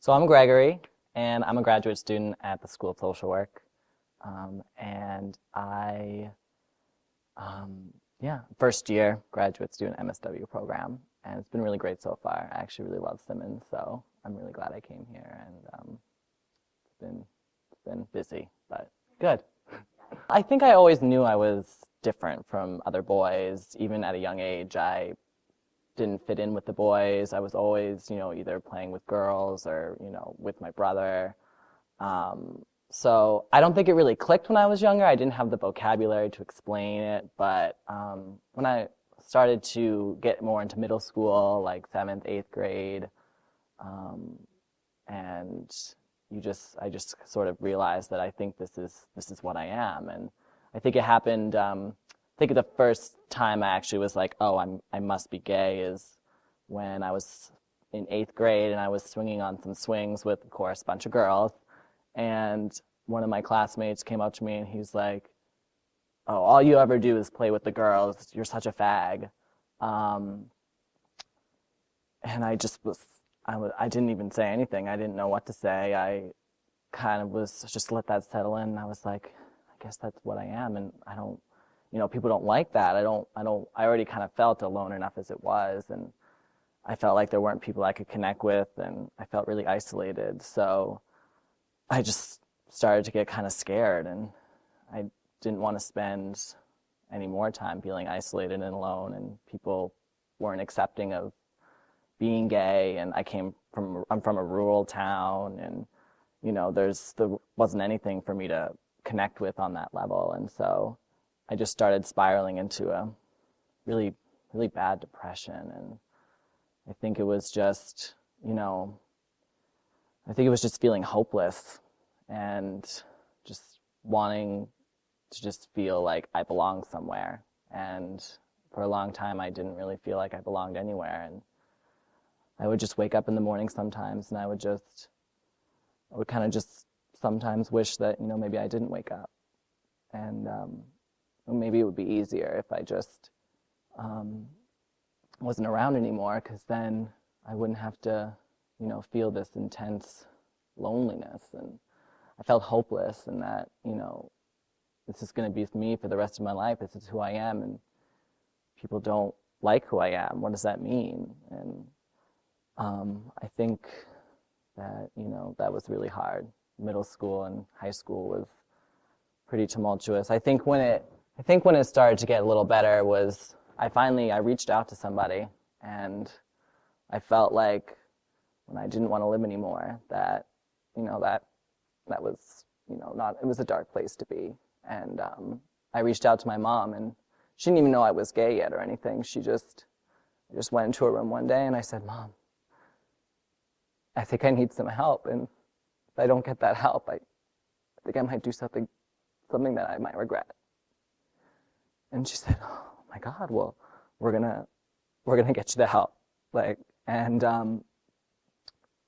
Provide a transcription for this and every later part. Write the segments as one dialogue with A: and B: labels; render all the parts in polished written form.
A: So I'm Gregory, and I'm a graduate student at the School of Social Work. And first year graduate student MSW program, and it's been really great so far. I actually really love Simmons, so I'm really glad I came here, and it's been busy, but good. I think I always knew I was different from other boys. Even at a young age, I didn't fit in with the boys. I was always, either playing with girls or, with my brother. So I don't think it really clicked when I was younger. I didn't have the vocabulary to explain it, but when I started to get more into middle school, like 7th, 8th grade, and I just sort of realized that I think this is what I am. And I think it happened, I think the first time I actually was like, oh, I must be gay is when I was in 8th grade and I was swinging on some swings with, of course, a bunch of girls. And one of my classmates came up to me and he's like, oh, all you ever do is play with the girls. You're such a fag. And I didn't even say anything. I didn't know what to say. I kind of was just let that settle in. And I was like, I guess that's what I am. And I don't, people don't like that. I already kind of felt alone enough as it was. And I felt like there weren't people I could connect with. And I felt really isolated. So I just started to get kind of scared, and I didn't want to spend any more time feeling isolated and alone, and people weren't accepting of being gay. And I'm from a rural town, and there wasn't anything for me to connect with on that level. And so I just started spiraling into a really, really bad depression. And I think it was just, feeling hopeless and just wanting to just feel like I belong somewhere. And for a long time, I didn't really feel like I belonged anywhere. And I would just wake up in the morning sometimes, and I would kind of just sometimes wish that, maybe I didn't wake up. And maybe it would be easier if I just wasn't around anymore, because then I wouldn't have to, feel this intense loneliness. And I felt hopeless, and that, this is going to be me for the rest of my life. This is who I am, and people don't like who I am. What does that mean? And I think that, that was really hard. Middle school and high school was pretty tumultuous. I think when it started to get a little better was I reached out to somebody, and I felt like when I didn't want to live anymore, that, that was, it was a dark place to be. And I reached out to my mom, and she didn't even know I was gay yet or anything. I just went into her room one day and I said, Mom, I think I need some help. And if I don't get that help, I think I might do something that I might regret. And she said, oh my God, well, we're gonna get you the help.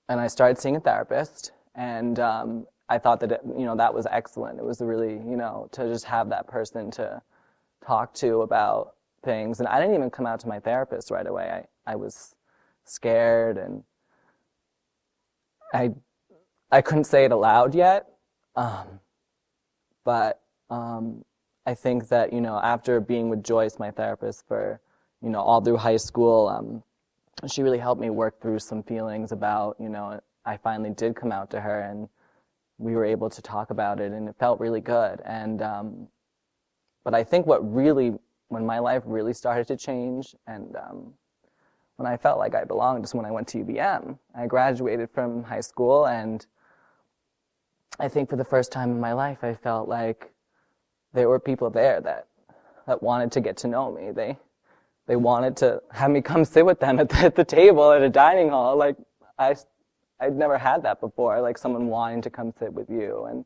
A: And I started seeing a therapist, and I thought that that was excellent. It was really, to just have that person to talk to about things. And I didn't even come out to my therapist right away. I was scared, and I couldn't say it aloud yet. But I think that, after being with Joyce, my therapist, for, all through high school, she really helped me work through some feelings about, I finally did come out to her, and we were able to talk about it, and it felt really good. And but I think when my life really started to change, and when I felt like I belonged, is when I went to UVM. I graduated from high school, and I think for the first time in my life, I felt like there were people there that wanted to get to know me. They wanted to have me come sit with them at the table at a dining hall. Like, I'd never had that before, like someone wanting to come sit with you and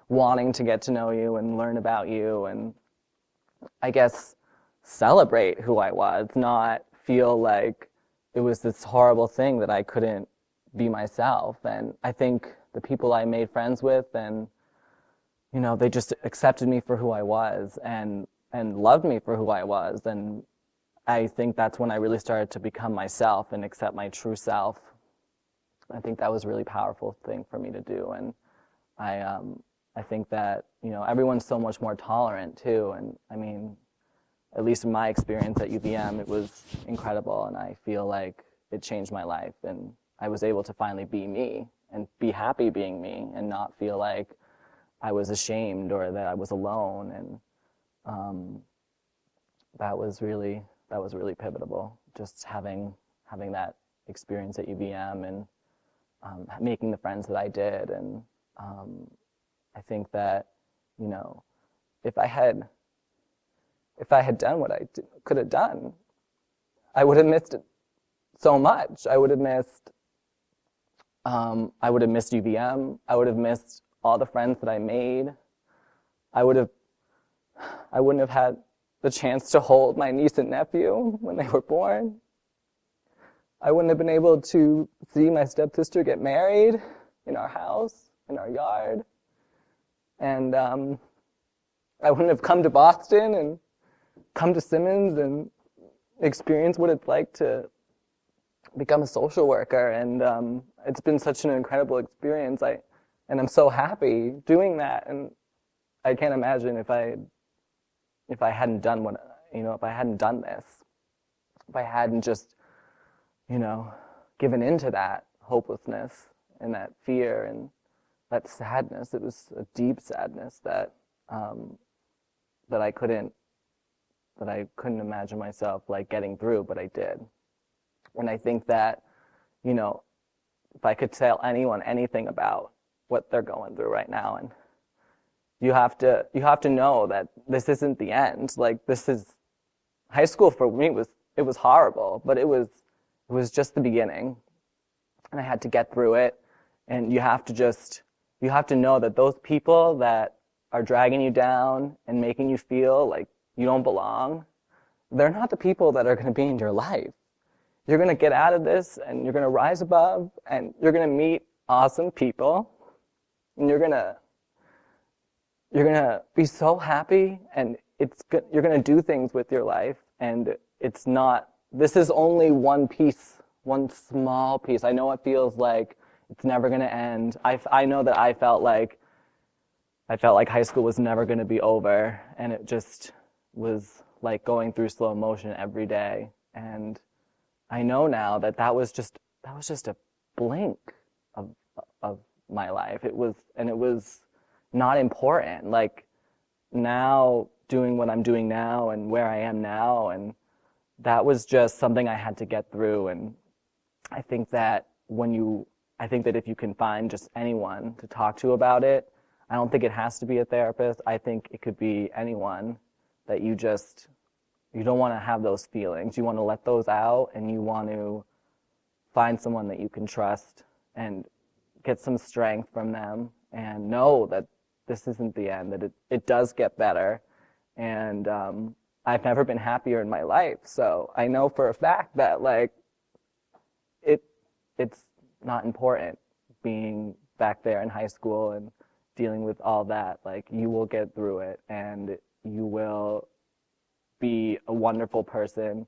A: wanting to get to know you and learn about you, and I guess celebrate who I was, not feel like it was this horrible thing that I couldn't be myself. And I think the people I made friends with, and they just accepted me for who I was, and loved me for who I was. And I think that's when I really started to become myself and accept my true self. I think that was a really powerful thing for me to do. And I think that, everyone's so much more tolerant too. And I mean, at least in my experience at UVM, it was incredible. And I feel like it changed my life. And I was able to finally be me and be happy being me and not feel like I was ashamed or that I was alone. And that was really pivotal, just having that experience at UVM and making the friends that I did. And I think that, if I had done what I could have done, I would have missed it so much. I would have missed UVM. I would have missed all the friends that I made. I wouldn't have had the chance to hold my niece and nephew when they were born. I wouldn't have been able to see my stepsister get married in our house, in our yard. And I wouldn't have come to Boston and come to Simmons and experience what it's like to become a social worker. And it's been such an incredible experience. And I'm so happy doing that. And I can't imagine if I hadn't done if I hadn't done this, if I hadn't just, given into that hopelessness and that fear and that sadness. It was a deep sadness that I couldn't imagine myself like getting through, but I did. And I think that, if I could tell anyone anything about what they're going through right now, and you have to know that this isn't the end. Like, this is high school for me it was horrible, but it was just the beginning, and I had to get through it. And you have to know that those people that are dragging you down and making you feel like you don't belong, they're not the people that are going to be in your life. You're going to get out of this, and you're going to rise above, and you're going to meet awesome people, and you're going to be so happy, and you're going to do things with your life, and this is only one piece, one small piece. I know it feels like it's never going to end. I know that I felt like high school was never going to be over, and it just was like going through slow motion every day. And I know now that was just a blink of my life. It was not important. Like, now doing what I'm doing now and where I am now, and that was just something I had to get through. And I think that if you can find just anyone to talk to about it, I don't think it has to be a therapist. I think it could be anyone that you don't want to have those feelings. You want to let those out, and you want to find someone that you can trust and get some strength from them and know that this isn't the end, that it does get better. And I've never been happier in my life. So I know for a fact that, like, it's not important being back there in high school and dealing with all that. Like, you will get through it, and you will be a wonderful person.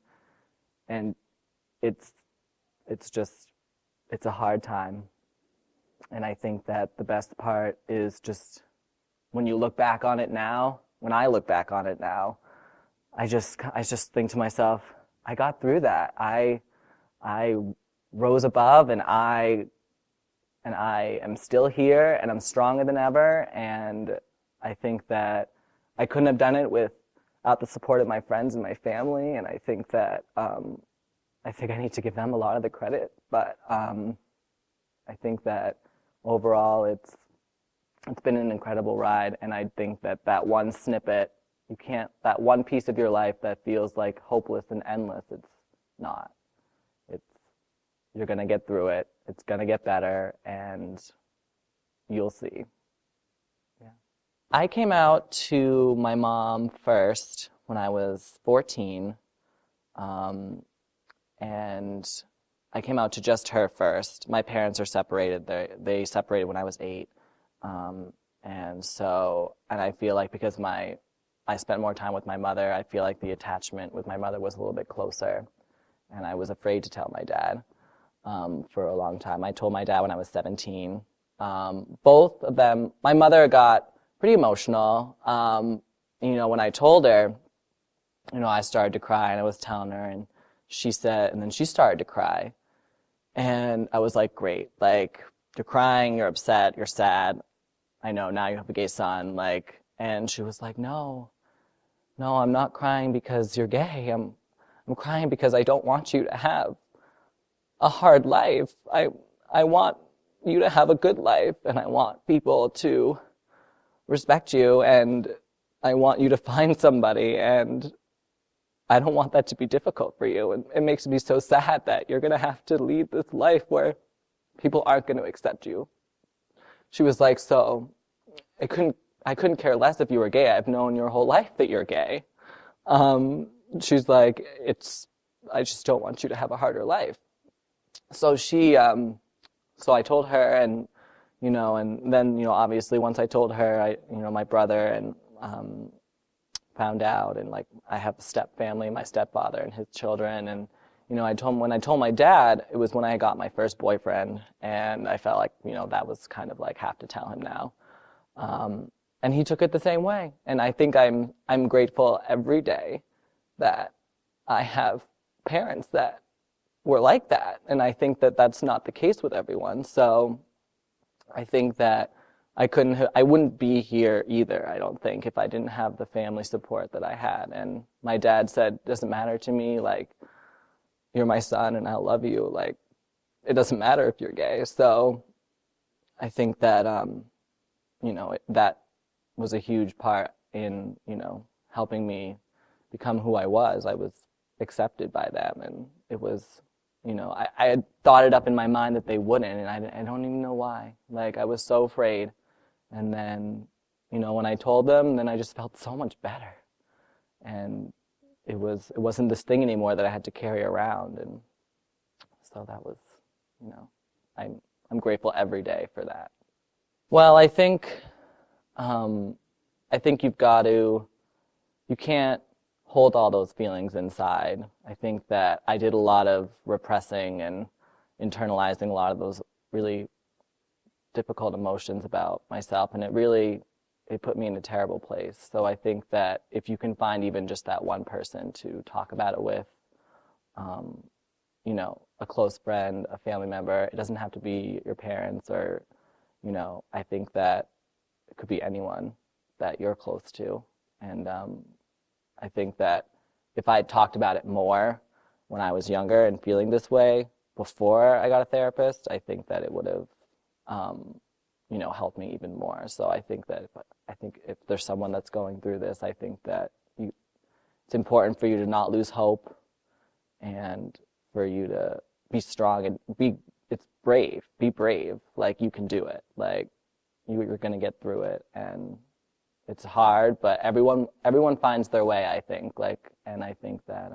A: And it's a hard time. And I think that the best part is just when you look back on it now, when I look back on it now, I just think to myself, I got through that. I rose above, and I am still here, and I'm stronger than ever. And I think that I couldn't have done it without the support of my friends and my family. And I think that I need to give them a lot of the credit. But I think that overall, it's been an incredible ride. And I think that one snippet, that one piece of your life that feels like hopeless and endless, it's not. You're going to get through it. It's going to get better, and you'll see. Yeah. I came out to my mom first when I was 14, and I came out to just her first. My parents are separated. They separated when I was 8, and I feel like because I spent more time with my mother, I feel like the attachment with my mother was a little bit closer, and I was afraid to tell my dad. for a long time. I told my dad when I was 17. Both of them, my mother got pretty emotional. When I told her, I started to cry, and I was telling her, and she said, and then she started to cry. And I was like, great, like, you're crying, you're upset, you're sad. I know, now you have a gay son, like, and she was like, no, I'm not crying because you're gay. I'm crying because I don't want you to have a hard life. I want you to have a good life, and I want people to respect you, and I want you to find somebody, and I don't want that to be difficult for you. And it makes me so sad that you're going to have to lead this life where people aren't going to accept you. She was like, so I couldn't care less if you were gay. I've known your whole life that you're gay. She's like, I just don't want you to have a harder life. So so I told her, and, and then, obviously once I told her, my brother and, found out, and like, I have a step family, my stepfather and his children, and, when I told my dad, it was when I got my first boyfriend, and I felt like, that was kind of like, have to tell him now. And he took it the same way. And I think I'm grateful every day that I have parents that were like that. And I think that that's not the case with everyone. So I think that I wouldn't be here either, I don't think, if I didn't have the family support that I had. And my dad said, it doesn't matter to me, like, you're my son and I'll love you. Like, it doesn't matter if you're gay. So I think that, that was a huge part in, helping me become who I was. I was accepted by them, and it was, I had thought it up in my mind that they wouldn't, and I don't even know why. Like, I was so afraid. And then, when I told them, then I just felt so much better. And it wasn't this thing anymore that I had to carry around. And so that was, I'm grateful every day for that. Well, I think you can't hold all those feelings inside. I think that I did a lot of repressing and internalizing a lot of those really difficult emotions about myself, and it put me in a terrible place. So I think that if you can find even just that one person to talk about it with, a close friend, a family member, it doesn't have to be your parents, or, I think that it could be anyone that you're close to. And I think that if I had talked about it more when I was younger and feeling this way before I got a therapist, I think that it would have helped me even more. So I think if there's someone that's going through this, I think that it's important for you to not lose hope, and for you to be strong and be brave. Like, you can do it. Like, you're going to get through it, and it's hard, but everyone finds their way, I think. Like, and I think that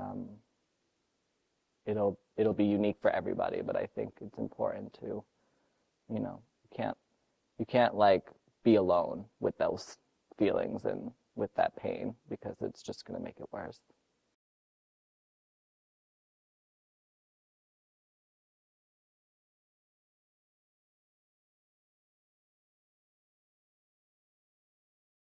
A: it'll be unique for everybody, but I think it's important to, you can't like be alone with those feelings and with that pain, because it's just going to make it worse.